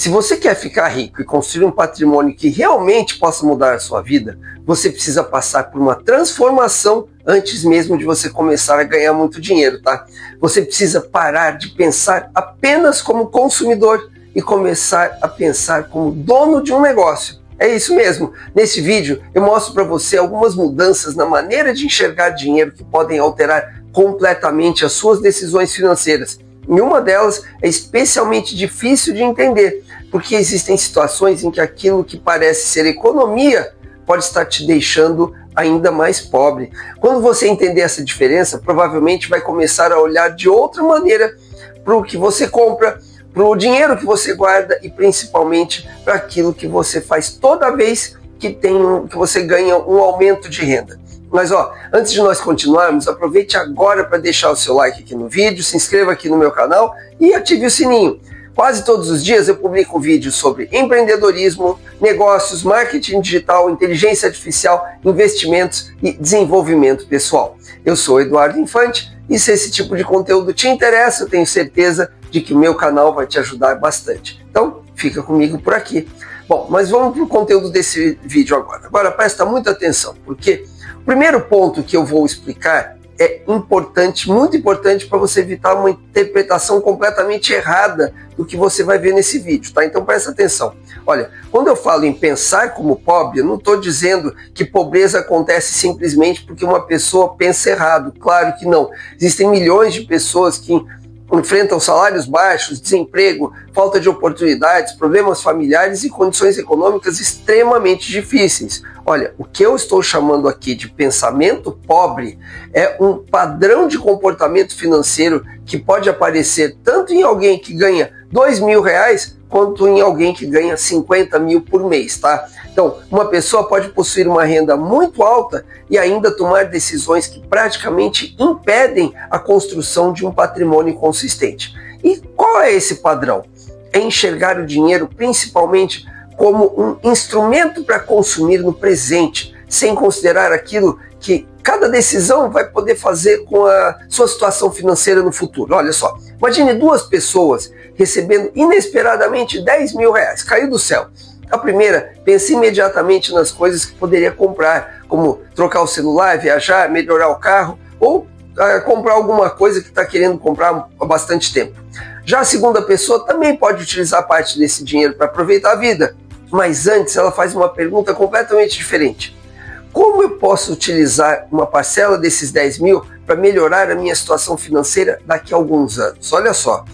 Se você quer ficar rico e construir um patrimônio que realmente possa mudar a sua vida, você precisa passar por uma transformação antes mesmo de você começar a ganhar muito dinheiro, tá? Você precisa parar de pensar apenas como consumidor e começar a pensar como dono de um negócio. É isso mesmo. Nesse vídeo eu mostro para você algumas mudanças na maneira de enxergar dinheiro que podem alterar completamente as suas decisões financeiras. E uma delas é especialmente difícil de entender, porque existem situações em que aquilo que parece ser economia pode estar te deixando ainda mais pobre. Quando você entender essa diferença, provavelmente vai começar a olhar de outra maneira para o que você compra, para o dinheiro que você guarda e principalmente para aquilo que você faz toda vez que você ganha um aumento de renda. Mas antes de nós continuarmos, aproveite agora para deixar o seu like aqui no vídeo, se inscreva aqui no meu canal e ative o sininho. Quase todos os dias eu publico vídeos sobre empreendedorismo, negócios, marketing digital, inteligência artificial, investimentos e desenvolvimento pessoal. Eu sou Eduardo Infante e se esse tipo de conteúdo te interessa, eu tenho certeza de que o meu canal vai te ajudar bastante. Então, fica comigo por aqui. Bom, mas vamos para o conteúdo desse vídeo agora. Agora presta muita atenção, porque o primeiro ponto que eu vou explicar é importante, muito importante para você evitar uma interpretação completamente errada do que você vai ver nesse vídeo, tá? Então presta atenção. Olha, quando eu falo em pensar como pobre, eu não estou dizendo que pobreza acontece simplesmente porque uma pessoa pensa errado. Claro que não. Existem milhões de pessoas que enfrentam salários baixos, desemprego, falta de oportunidades, problemas familiares e condições econômicas extremamente difíceis. Olha, o que eu estou chamando aqui de pensamento pobre é um padrão de comportamento financeiro que pode aparecer tanto em alguém que ganha R$2.000 quanto em alguém que ganha 50 mil por mês, tá? Então, uma pessoa pode possuir uma renda muito alta e ainda tomar decisões que praticamente impedem a construção de um patrimônio consistente. E qual é esse padrão? É enxergar o dinheiro principalmente como um instrumento para consumir no presente, sem considerar aquilo que cada decisão vai poder fazer com a sua situação financeira no futuro. Olha só, imagine duas pessoas recebendo inesperadamente R$10.000, caiu do céu. A primeira pensa imediatamente nas coisas que poderia comprar, como trocar o celular, viajar, melhorar o carro ou comprar alguma coisa que está querendo comprar há bastante tempo. Já a segunda pessoa também pode utilizar parte desse dinheiro para aproveitar a vida, mas antes ela faz uma pergunta completamente diferente. Como eu posso utilizar uma parcela desses 10 mil para melhorar a minha situação financeira daqui a alguns anos? Olha só,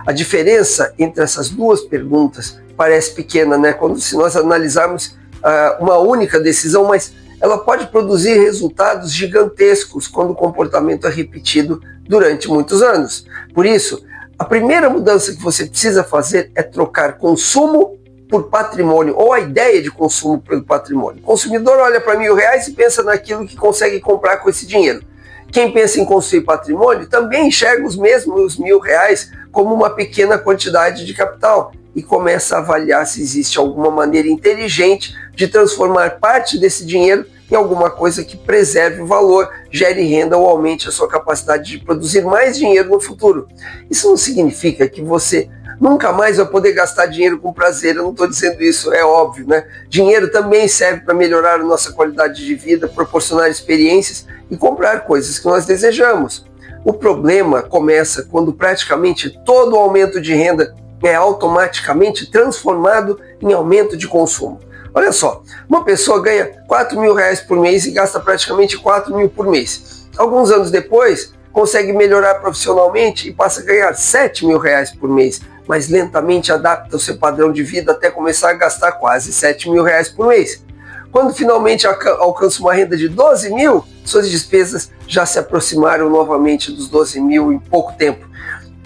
a diferença entre essas duas perguntas parece pequena, né? Se nós analisarmos uma única decisão, mas ela pode produzir resultados gigantescos quando o comportamento é repetido durante muitos anos. Por isso, a primeira mudança que você precisa fazer é trocar consumo por patrimônio, ou a ideia de consumo pelo patrimônio. O consumidor olha para R$1.000 e pensa naquilo que consegue comprar com esse dinheiro. Quem pensa em construir patrimônio também enxerga os mesmos R$1.000 como uma pequena quantidade de capital e começa a avaliar se existe alguma maneira inteligente de transformar parte desse dinheiro em alguma coisa que preserve o valor, gere renda ou aumente a sua capacidade de produzir mais dinheiro no futuro. Isso não significa que você nunca mais vai poder gastar dinheiro com prazer, eu não estou dizendo isso, é óbvio, né? Dinheiro também serve para melhorar a nossa qualidade de vida, proporcionar experiências e comprar coisas que nós desejamos. O problema começa quando praticamente todo o aumento de renda é automaticamente transformado em aumento de consumo. Olha só, uma pessoa ganha R$4.000 por mês e gasta praticamente R$4.000 por mês. Alguns anos depois, consegue melhorar profissionalmente e passa a ganhar R$7.000 por mês, mas lentamente adapta o seu padrão de vida até começar a gastar quase R$7.000 por mês. Quando finalmente alcança uma renda de R$12.000, suas despesas já se aproximaram novamente dos R$12.000 em pouco tempo.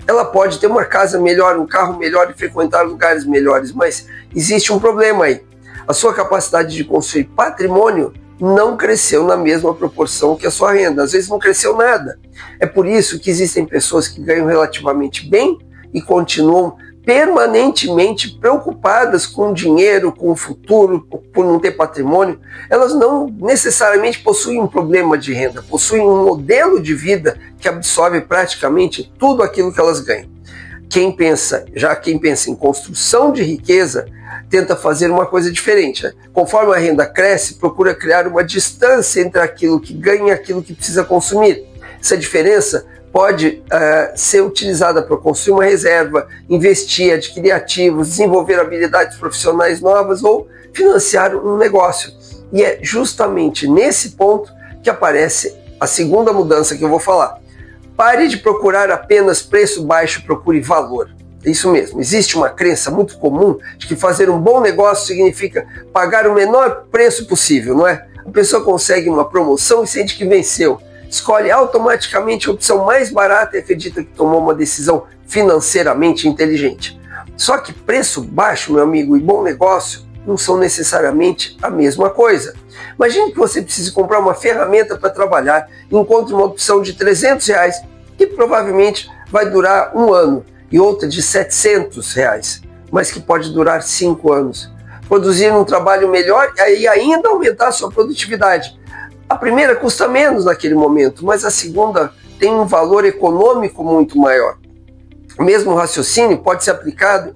Ela pode ter uma casa melhor, um carro melhor e frequentar lugares melhores, mas existe um problema aí. A sua capacidade de construir patrimônio não cresceu na mesma proporção que a sua renda. Às vezes não cresceu nada. É por isso que existem pessoas que ganham relativamente bem e continuam permanentemente preocupadas com o dinheiro, com o futuro, por não ter patrimônio. Elas não necessariamente possuem um problema de renda, possuem um modelo de vida que absorve praticamente tudo aquilo que elas ganham. Quem pensa em construção de riqueza, tenta fazer uma coisa diferente, né? Conforme a renda cresce, procura criar uma distância entre aquilo que ganha e aquilo que precisa consumir. Essa diferença pode ser utilizada para construir uma reserva, investir, adquirir ativos, desenvolver habilidades profissionais novas ou financiar um negócio. E é justamente nesse ponto que aparece a segunda mudança que eu vou falar. Pare de procurar apenas preço baixo, procure valor. Isso mesmo, existe uma crença muito comum de que fazer um bom negócio significa pagar o menor preço possível, não é? A pessoa consegue uma promoção e sente que venceu. Escolhe automaticamente a opção mais barata e acredita que tomou uma decisão financeiramente inteligente. Só que preço baixo, meu amigo, e bom negócio não são necessariamente a mesma coisa. Imagine que você precise comprar uma ferramenta para trabalhar e encontre uma opção de R$300 que provavelmente vai durar 1 ano e outra de R$700, mas que pode durar 5 anos. Produzir um trabalho melhor e ainda aumentar a sua produtividade. A primeira custa menos naquele momento, mas a segunda tem um valor econômico muito maior. O mesmo raciocínio pode ser aplicado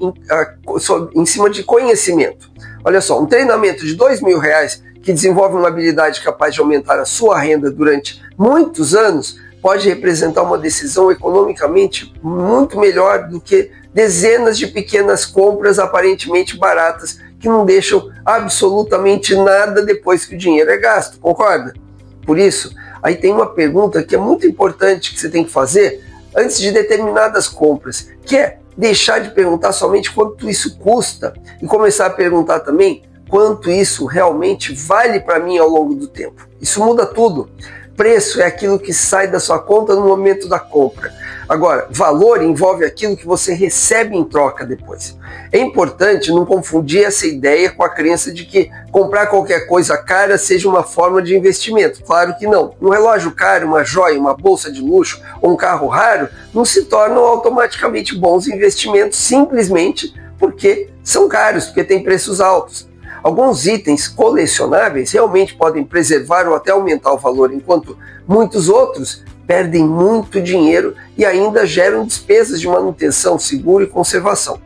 em cima de conhecimento. Olha só, um treinamento de R$2.000 que desenvolve uma habilidade capaz de aumentar a sua renda durante muitos anos pode representar uma decisão economicamente muito melhor do que dezenas de pequenas compras aparentemente baratas que não deixam absolutamente nada depois que o dinheiro é gasto, concorda? Por isso, aí tem uma pergunta que é muito importante que você tem que fazer antes de determinadas compras, que é deixar de perguntar somente quanto isso custa e começar a perguntar também quanto isso realmente vale para mim ao longo do tempo. Isso muda tudo. Preço é aquilo que sai da sua conta no momento da compra. Agora, valor envolve aquilo que você recebe em troca depois. É importante não confundir essa ideia com a crença de que comprar qualquer coisa cara seja uma forma de investimento. Claro que não. Um relógio caro, uma joia, uma bolsa de luxo ou um carro raro não se tornam automaticamente bons investimentos simplesmente porque são caros, porque têm preços altos. Alguns itens colecionáveis realmente podem preservar ou até aumentar o valor, enquanto muitos outros perdem muito dinheiro e ainda geram despesas de manutenção, seguro e conservação.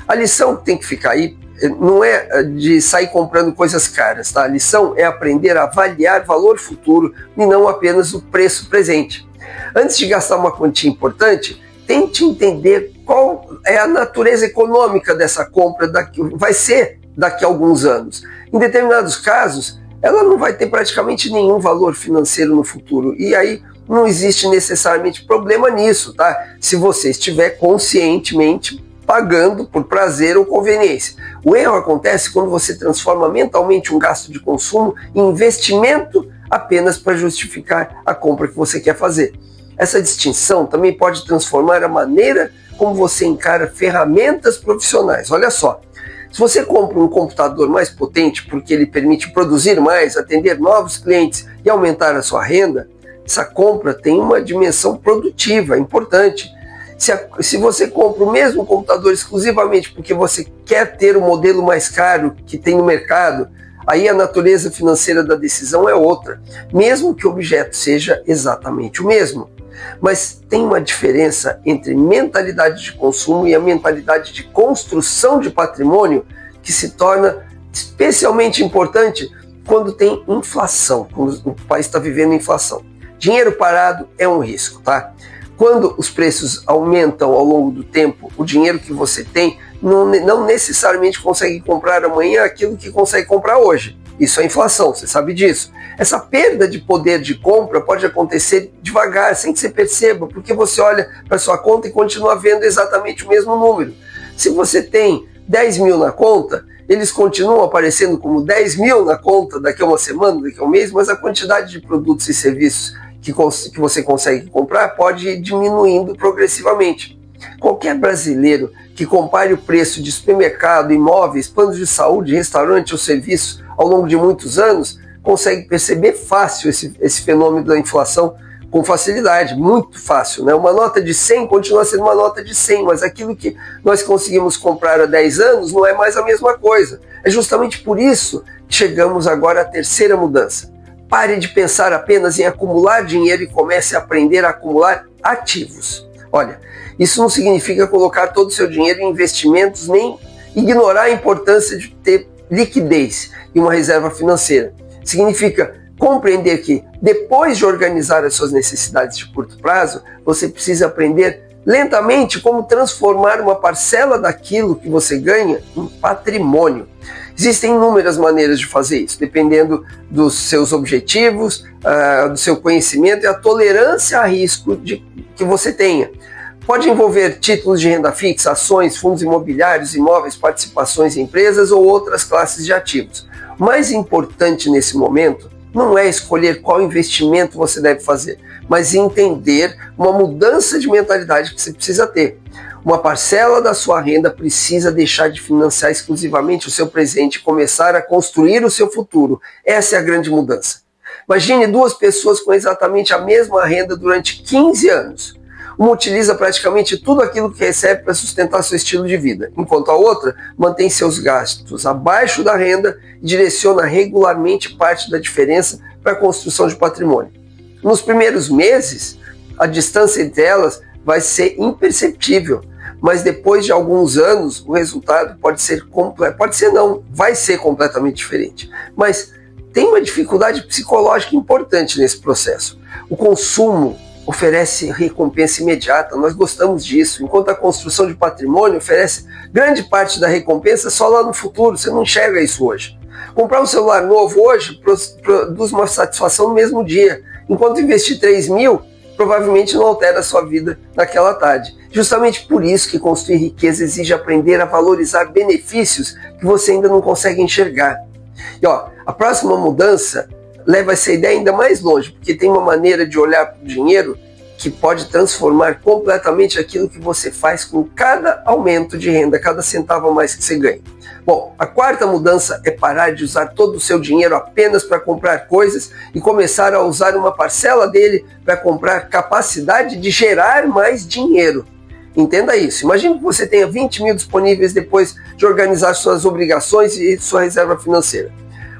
A lição que tem que ficar aí não é de sair comprando coisas caras, tá? A lição é aprender a avaliar valor futuro e não apenas o preço presente. Antes de gastar uma quantia importante, tente entender qual é a natureza econômica dessa compra, vai ser daqui a alguns anos. Em determinados casos, ela não vai ter praticamente nenhum valor financeiro no futuro. E aí não existe necessariamente problema nisso, tá? Se você estiver conscientemente pagando por prazer ou conveniência. O erro acontece quando você transforma mentalmente um gasto de consumo em investimento apenas para justificar a compra que você quer fazer. Essa distinção também pode transformar a maneira como você encara ferramentas profissionais. Olha só. Se você compra um computador mais potente porque ele permite produzir mais, atender novos clientes e aumentar a sua renda, essa compra tem uma dimensão produtiva importante. Se você compra o mesmo computador exclusivamente porque você quer ter o modelo mais caro que tem no mercado, aí a natureza financeira da decisão é outra, mesmo que o objeto seja exatamente o mesmo. Mas tem uma diferença entre mentalidade de consumo e a mentalidade de construção de patrimônio que se torna especialmente importante quando tem inflação, quando o país está vivendo inflação. Dinheiro parado é um risco, tá? Quando os preços aumentam ao longo do tempo, o dinheiro que você tem não necessariamente consegue comprar amanhã aquilo que consegue comprar hoje. Isso é inflação, você sabe disso. Essa perda de poder de compra pode acontecer devagar, sem que você perceba, porque você olha para sua conta e continua vendo exatamente o mesmo número. Se você tem 10 mil na conta, eles continuam aparecendo como 10 mil na conta daqui a uma semana, daqui a um mês, mas a quantidade de produtos e serviços que você consegue comprar pode ir diminuindo progressivamente. Qualquer brasileiro que compare o preço de supermercado, imóveis, planos de saúde, restaurante ou serviços ao longo de muitos anos, consegue perceber fácil esse fenômeno da inflação com facilidade, muito fácil, né? Uma nota de 100 continua sendo uma nota de 100, mas aquilo que nós conseguimos comprar há 10 anos não é mais a mesma coisa. É justamente por isso que chegamos agora à terceira mudança. Pare de pensar apenas em acumular dinheiro e comece a aprender a acumular ativos. Olha, Isso não significa colocar todo o seu dinheiro em investimentos, nem ignorar a importância de ter liquidez e uma reserva financeira. Significa compreender que, depois de organizar as suas necessidades de curto prazo, você precisa aprender lentamente como transformar uma parcela daquilo que você ganha em patrimônio. Existem inúmeras maneiras de fazer isso, dependendo dos seus objetivos, do seu conhecimento e a tolerância a risco que você tenha. Pode envolver títulos de renda fixa, ações, fundos imobiliários, imóveis, participações em empresas ou outras classes de ativos. O mais importante nesse momento não é escolher qual investimento você deve fazer, mas entender uma mudança de mentalidade que você precisa ter. Uma parcela da sua renda precisa deixar de financiar exclusivamente o seu presente e começar a construir o seu futuro. Essa é a grande mudança. Imagine duas pessoas com exatamente a mesma renda durante 15 anos. Uma utiliza praticamente tudo aquilo que recebe para sustentar seu estilo de vida, enquanto a outra mantém seus gastos abaixo da renda e direciona regularmente parte da diferença para a construção de patrimônio. Nos primeiros meses, a distância entre elas vai ser imperceptível, mas depois de alguns anos, o resultado vai ser completamente diferente. Mas tem uma dificuldade psicológica importante nesse processo. O consumo oferece recompensa imediata, nós gostamos disso, enquanto a construção de patrimônio oferece grande parte da recompensa só lá no futuro, você não enxerga isso hoje. Comprar um celular novo hoje produz uma satisfação no mesmo dia, enquanto investir 3 mil provavelmente não altera a sua vida naquela tarde. Justamente por isso que construir riqueza exige aprender a valorizar benefícios que você ainda não consegue enxergar. E a próxima mudança leva essa ideia ainda mais longe, porque tem uma maneira de olhar para o dinheiro que pode transformar completamente aquilo que você faz com cada aumento de renda, cada centavo a mais que você ganha. Bom, a quarta mudança é parar de usar todo o seu dinheiro apenas para comprar coisas e começar a usar uma parcela dele para comprar capacidade de gerar mais dinheiro. Entenda isso. Imagine que você tenha 20 mil disponíveis depois de organizar suas obrigações e sua reserva financeira.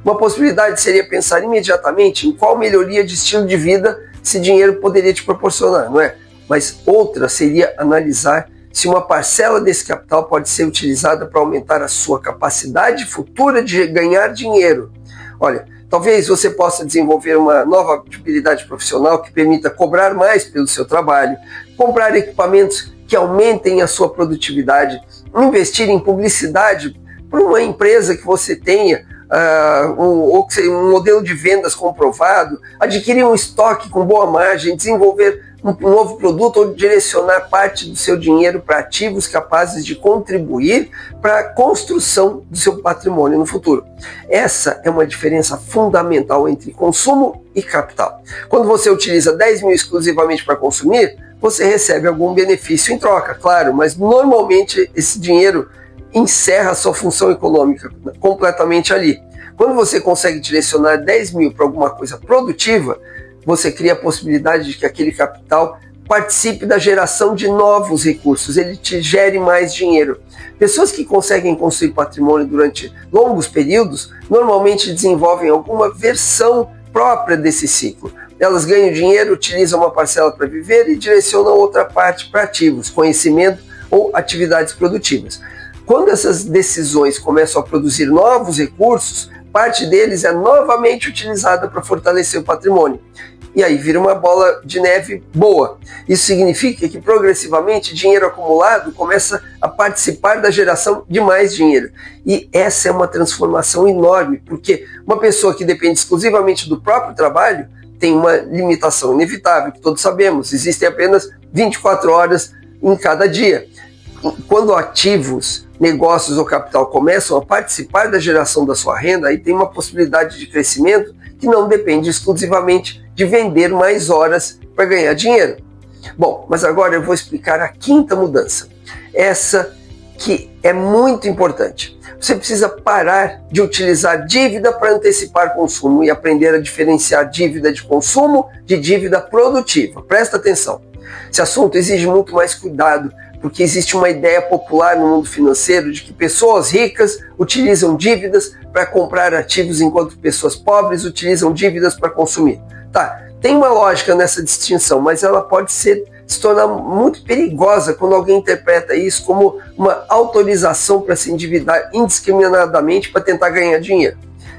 Uma possibilidade seria pensar imediatamente em qual melhoria de estilo de vida esse dinheiro poderia te proporcionar, não é? Mas outra seria analisar se uma parcela desse capital pode ser utilizada para aumentar a sua capacidade futura de ganhar dinheiro. Olha, talvez você possa desenvolver uma nova habilidade profissional que permita cobrar mais pelo seu trabalho, comprar equipamentos que aumentem a sua produtividade, investir em publicidade para uma empresa que você tenha, um modelo de vendas comprovado, adquirir um estoque com boa margem, desenvolver um novo produto ou direcionar parte do seu dinheiro para ativos capazes de contribuir para a construção do seu patrimônio no futuro. Essa é uma diferença fundamental entre consumo e capital. Quando você utiliza 10 mil exclusivamente para consumir, você recebe algum benefício em troca, claro, mas normalmente esse dinheiro encerra a sua função econômica completamente ali. Quando você consegue direcionar 10 mil para alguma coisa produtiva, você cria a possibilidade de que aquele capital participe da geração de novos recursos, ele te gere mais dinheiro. Pessoas que conseguem construir patrimônio durante longos períodos, normalmente desenvolvem alguma versão própria desse ciclo. Elas ganham dinheiro, utilizam uma parcela para viver e direcionam outra parte para ativos, conhecimento ou atividades produtivas. Quando essas decisões começam a produzir novos recursos, parte deles é novamente utilizada para fortalecer o patrimônio. E aí vira uma bola de neve boa. Isso significa que progressivamente dinheiro acumulado começa a participar da geração de mais dinheiro. E essa é uma transformação enorme, porque uma pessoa que depende exclusivamente do próprio trabalho tem uma limitação inevitável, que todos sabemos, existem apenas 24 horas em cada dia. Quando ativos, negócios ou capital começam a participar da geração da sua renda, aí tem uma possibilidade de crescimento que não depende exclusivamente de vender mais horas para ganhar dinheiro. Bom, mas agora eu vou explicar a quinta mudança. Essa que é muito importante. Você precisa parar de utilizar dívida para antecipar consumo e aprender a diferenciar dívida de consumo de dívida produtiva. Presta atenção. Esse assunto exige muito mais cuidado, porque existe uma ideia popular no mundo financeiro de que pessoas ricas utilizam dívidas para comprar ativos, enquanto pessoas pobres utilizam dívidas para consumir. Tá, tem uma lógica nessa distinção, mas ela pode ser se tornar muito perigosa quando alguém interpreta isso como uma autorização para se endividar indiscriminadamente para tentar ganhar dinheiro.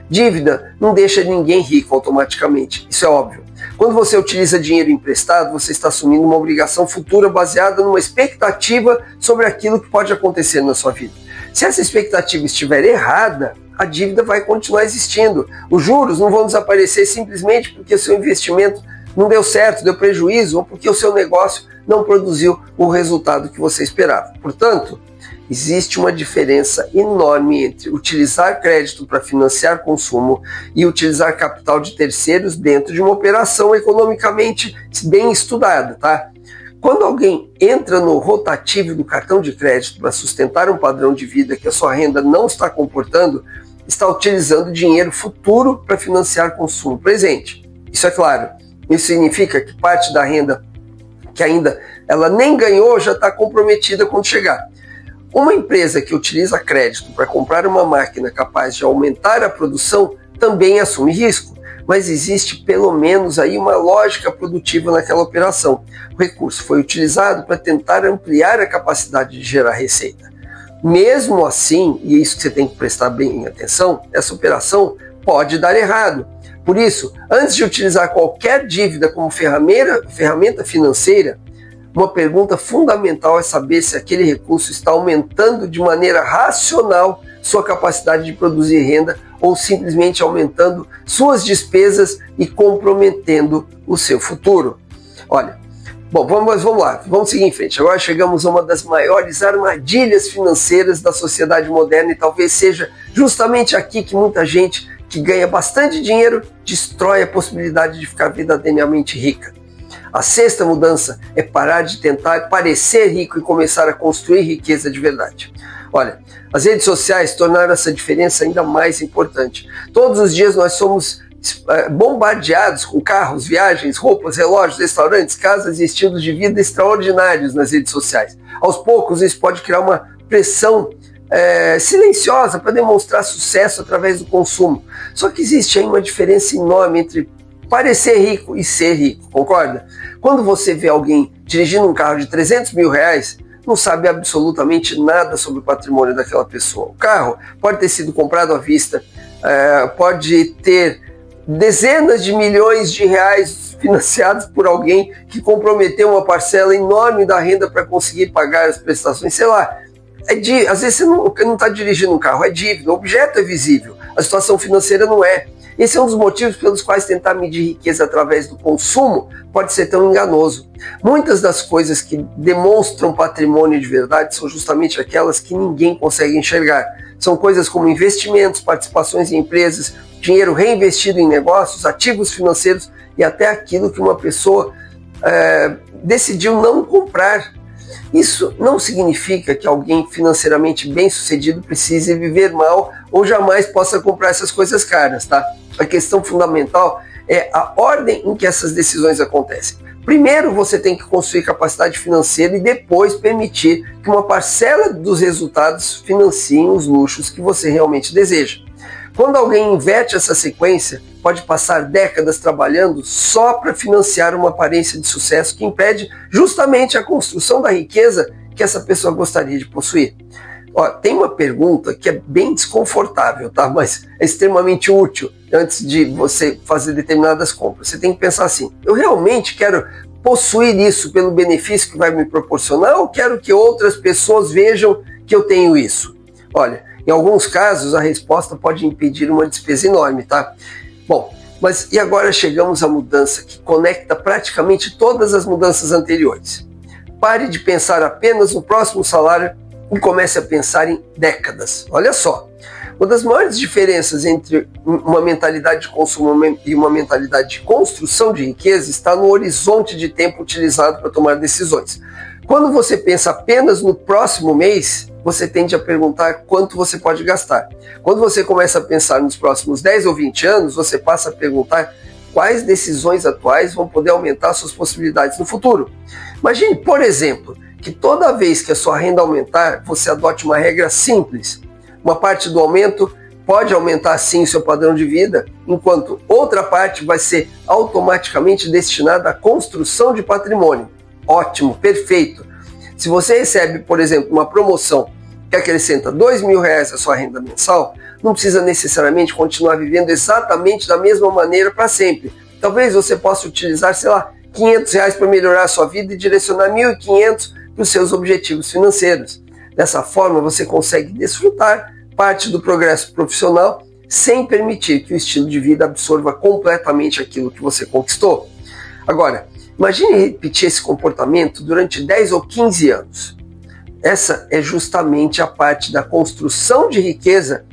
Dívida não deixa ninguém rico automaticamente, isso é óbvio. Quando você utiliza dinheiro emprestado, você está assumindo uma obrigação futura baseada numa expectativa sobre aquilo que pode acontecer na sua vida. Se essa expectativa estiver errada, a dívida vai continuar existindo. Os juros não vão desaparecer simplesmente porque o seu investimento não deu certo, deu prejuízo, ou porque o seu negócio não produziu o resultado que você esperava. Portanto, existe uma diferença enorme entre utilizar crédito para financiar consumo e utilizar capital de terceiros dentro de uma operação economicamente bem estudada, tá? Quando alguém entra no rotativo do cartão de crédito para sustentar um padrão de vida que a sua renda não está comportando, está utilizando dinheiro futuro para financiar consumo presente. Isso é claro. Isso significa que parte da renda que ainda ela nem ganhou já está comprometida quando chegar. Uma empresa que utiliza crédito para comprar uma máquina capaz de aumentar a produção também assume risco, mas existe pelo menos aí uma lógica produtiva naquela operação. O recurso foi utilizado para tentar ampliar a capacidade de gerar receita. Mesmo assim, e é isso que você tem que prestar bem atenção, essa operação pode dar errado. Por isso, antes de utilizar qualquer dívida como ferramenta financeira, uma pergunta fundamental é saber se aquele recurso está aumentando de maneira racional sua capacidade de produzir renda ou simplesmente aumentando suas despesas e comprometendo o seu futuro. Olha, bom, vamos lá, vamos seguir em frente. Agora chegamos a uma das maiores armadilhas financeiras da sociedade moderna e talvez seja justamente aqui que muita gente que ganha bastante dinheiro destrói a possibilidade de ficar verdadeiramente rica. A sexta mudança é parar de tentar parecer rico e começar a construir riqueza de verdade. Olha, as redes sociais tornaram essa diferença ainda mais importante. Todos os dias nós somos bombardeados com carros, viagens, roupas, relógios, restaurantes, casas e estilos de vida extraordinários nas redes sociais. Aos poucos isso pode criar uma pressão silenciosa para demonstrar sucesso através do consumo. Só que existe aí uma diferença enorme entre parecer rico e ser rico, concorda? Quando você vê alguém dirigindo um carro de 300 mil reais, não sabe absolutamente nada sobre o patrimônio daquela pessoa. O carro pode ter sido comprado à vista, pode ter dezenas de milhões de reais financiados por alguém que comprometeu uma parcela enorme da renda para conseguir pagar as prestações, sei lá. Às vezes você não está dirigindo um carro, é dívida, o objeto é visível, a situação financeira não é. Esse é um dos motivos pelos quais tentar medir riqueza através do consumo pode ser tão enganoso. Muitas das coisas que demonstram patrimônio de verdade são justamente aquelas que ninguém consegue enxergar. São coisas como investimentos, participações em empresas, dinheiro reinvestido em negócios, ativos financeiros e até aquilo que uma pessoa decidiu não comprar. Isso não significa que alguém financeiramente bem-sucedido precise viver mal ou jamais possa comprar essas coisas caras, tá? A questão fundamental é a ordem em que essas decisões acontecem. Primeiro, você tem que construir capacidade financeira e depois permitir que uma parcela dos resultados financiem os luxos que você realmente deseja. Quando alguém inverte essa sequência, pode passar décadas trabalhando só para financiar uma aparência de sucesso que impede justamente a construção da riqueza que essa pessoa gostaria de possuir. Ó, tem uma pergunta que é bem desconfortável, tá? Mas é extremamente útil antes de você fazer determinadas compras. Você tem que pensar assim: eu realmente quero possuir isso pelo benefício que vai me proporcionar ou quero que outras pessoas vejam que eu tenho isso? Olha, em alguns casos a resposta pode impedir uma despesa enorme, tá? Bom, mas e agora chegamos à mudança que conecta praticamente todas as mudanças anteriores. Pare de pensar apenas no próximo salário e comece a pensar em décadas. Olha só, uma das maiores diferenças entre uma mentalidade de consumo e uma mentalidade de construção de riqueza está no horizonte de tempo utilizado para tomar decisões. Quando você pensa apenas no próximo mês, você tende a perguntar quanto você pode gastar. Quando você começa a pensar nos próximos 10 ou 20 anos, você passa a perguntar quais decisões atuais vão poder aumentar suas possibilidades no futuro. Imagine, por exemplo, que toda vez que a sua renda aumentar, você adote uma regra simples. Uma parte do aumento pode aumentar sim o seu padrão de vida, enquanto outra parte vai ser automaticamente destinada à construção de patrimônio. ótimo, perfeito. Se você recebe, por exemplo, uma promoção que acrescenta R$2.000 à sua renda mensal, não precisa necessariamente continuar vivendo exatamente da mesma maneira para sempre. Talvez você possa utilizar, sei lá, R$500 para melhorar a sua vida e direcionar R$1.500 para os seus objetivos financeiros. Dessa forma, você consegue desfrutar parte do progresso profissional sem permitir que o estilo de vida absorva completamente aquilo que você conquistou. Agora, imagine repetir esse comportamento durante 10 ou 15 anos. Essa é justamente a parte da construção de riqueza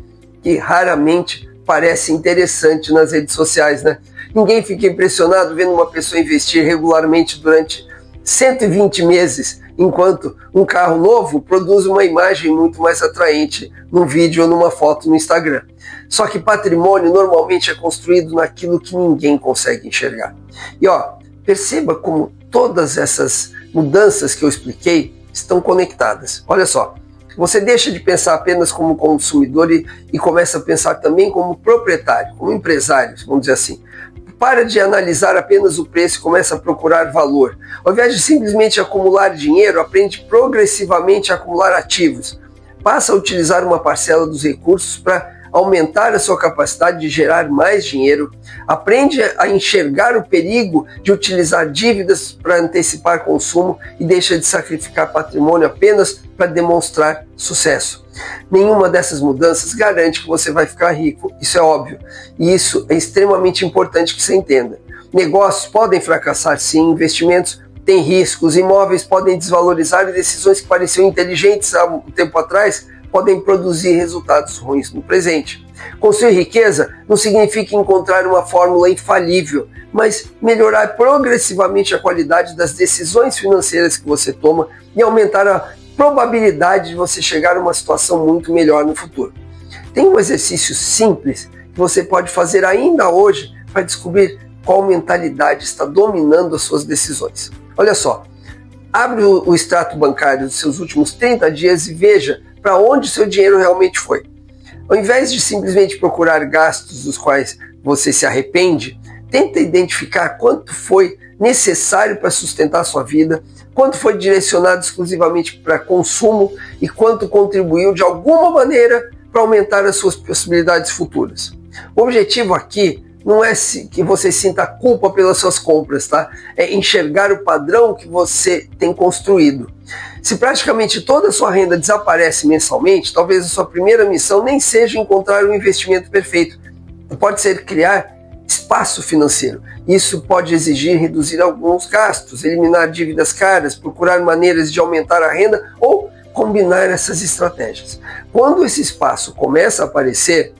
que raramente parece interessante nas redes sociais, né? Ninguém fica impressionado vendo uma pessoa investir regularmente durante 120 meses, enquanto um carro novo produz uma imagem muito mais atraente num vídeo ou numa foto no Instagram. Só que patrimônio normalmente é construído naquilo que ninguém consegue enxergar. E perceba como todas essas mudanças que eu expliquei estão conectadas. Olha só, você deixa de pensar apenas como consumidor e começa a pensar também como proprietário, como empresário, vamos dizer assim. Para de analisar apenas o preço e começa a procurar valor. Ao invés de simplesmente acumular dinheiro, aprende progressivamente a acumular ativos. Passa a utilizar uma parcela dos recursos para aumentar a sua capacidade de gerar mais dinheiro. Aprende a enxergar o perigo de utilizar dívidas para antecipar consumo e deixa de sacrificar patrimônio apenas para demonstrar sucesso. Nenhuma dessas mudanças garante que você vai ficar rico, isso é óbvio. E isso é extremamente importante que você entenda. Negócios podem fracassar sim, investimentos têm riscos, imóveis podem desvalorizar e decisões que pareciam inteligentes há um tempo atrás podem produzir resultados ruins no presente. Construir riqueza não significa encontrar uma fórmula infalível, mas melhorar progressivamente a qualidade das decisões financeiras que você toma e aumentar a probabilidade de você chegar a uma situação muito melhor no futuro. Tem um exercício simples que você pode fazer ainda hoje para descobrir qual mentalidade está dominando as suas decisões. Olha só, abre o extrato bancário dos seus últimos 30 dias e veja para onde seu dinheiro realmente foi. Ao invés de simplesmente procurar gastos dos quais você se arrepende, tenta identificar quanto foi necessário para sustentar a sua vida, quanto foi direcionado exclusivamente para consumo e quanto contribuiu de alguma maneira para aumentar as suas possibilidades futuras. O objetivo aqui não é que você sinta culpa pelas suas compras, tá? É enxergar o padrão que você tem construído. Se praticamente toda a sua renda desaparece mensalmente, talvez a sua primeira missão nem seja encontrar um investimento perfeito. Pode ser criar espaço financeiro. Isso pode exigir reduzir alguns gastos, eliminar dívidas caras, procurar maneiras de aumentar a renda ou combinar essas estratégias. Quando esse espaço começa a aparecer,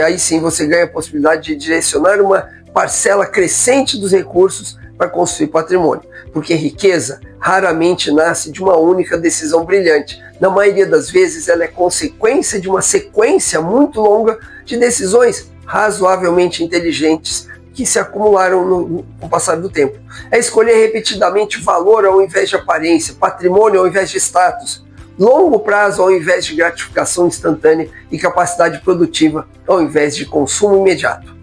aí sim você ganha a possibilidade de direcionar uma parcela crescente dos recursos para construir patrimônio, porque riqueza raramente nasce de uma única decisão brilhante. Na maioria das vezes ela é consequência de uma sequência muito longa de decisões razoavelmente inteligentes que se acumularam com o passar do tempo. É escolher repetidamente valor ao invés de aparência, patrimônio ao invés de status, longo prazo ao invés de gratificação instantânea e capacidade produtiva ao invés de consumo imediato.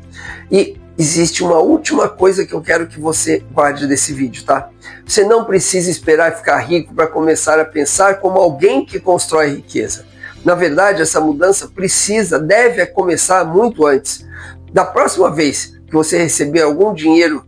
E existe uma última coisa que eu quero que você guarde desse vídeo, tá? Você não precisa esperar ficar rico para começar a pensar como alguém que constrói riqueza. Na verdade, essa mudança deve começar muito antes. Da próxima vez que você receber algum dinheiro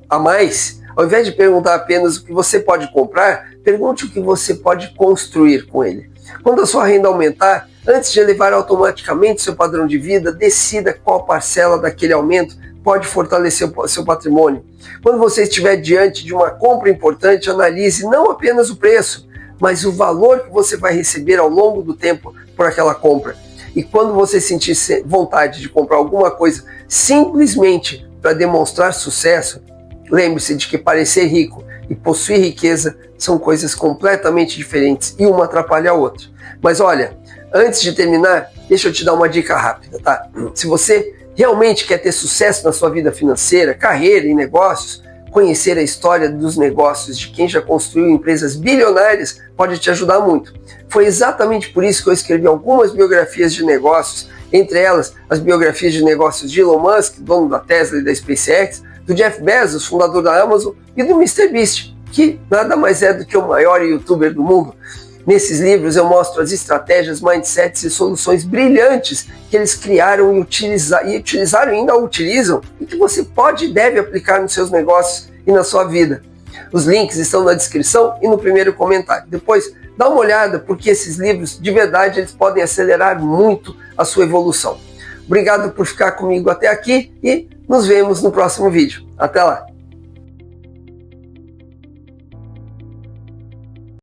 a mais, ao invés de perguntar apenas o que você pode comprar, pergunte o que você pode construir com ele. Quando a sua renda aumentar, antes de elevar automaticamente seu padrão de vida, decida qual parcela daquele aumento pode fortalecer o seu patrimônio. Quando você estiver diante de uma compra importante, analise não apenas o preço, mas o valor que você vai receber ao longo do tempo por aquela compra. E quando você sentir vontade de comprar alguma coisa simplesmente para demonstrar sucesso, lembre-se de que parecer rico e possuir riqueza são coisas completamente diferentes e uma atrapalha a outra. Mas olha, antes de terminar, deixa eu te dar uma dica rápida, tá? Se você realmente quer ter sucesso na sua vida financeira, carreira e negócios, conhecer a história dos negócios de quem já construiu empresas bilionárias pode te ajudar muito. Foi exatamente por isso que eu escrevi algumas biografias de negócios, entre elas as biografias de negócios de Elon Musk, dono da Tesla e da SpaceX, do Jeff Bezos, fundador da Amazon, e do MrBeast, que nada mais é do que o maior youtuber do mundo. Nesses livros eu mostro as estratégias, mindsets e soluções brilhantes que eles criaram e utilizaram e ainda utilizam e que você pode e deve aplicar nos seus negócios e na sua vida. Os links estão na descrição e no primeiro comentário. Depois, dá uma olhada, porque esses livros, de verdade, eles podem acelerar muito a sua evolução. Obrigado por ficar comigo até aqui e nos vemos no próximo vídeo. Até lá!